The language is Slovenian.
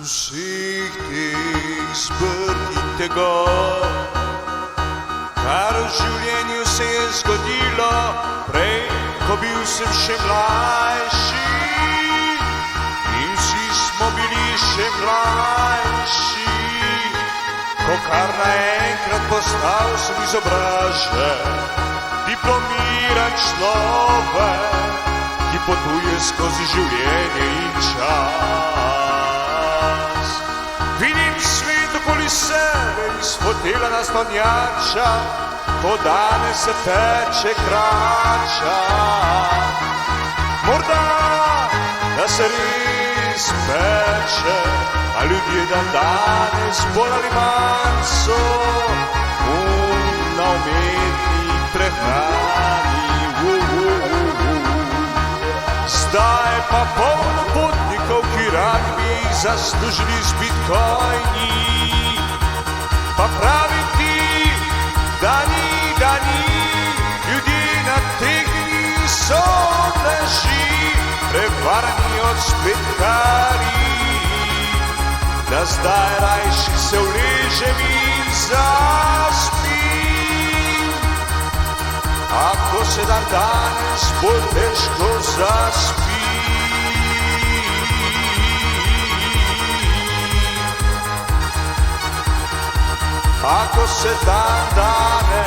Vseh teh smrt in tegod, kar v življenju se je zgodilo, prej, ko bil sem še mlajši, in vsi smo bili še mlajši, ko kar naenkrat postal sem izobražen, diplomiran človek, ki potuje skozi življenje in čas. Vidim svet okoli sebe iz fotela naslonjača, ko danes se teče krača. Morda, da se res peče, a ljudje dan danes bolj ali manj so na umetni prehrani. Zdaj pa polno potnikov, ki radi bi jih zaslužili z bitcoini. Pa pravi ti, da ni, ljudje nategnjeni so laži, prevarani od spletkarij, da zdaj rajši se uležem in zaspim. Ako se dan danes bolj težko zaspi. Ako se dan danes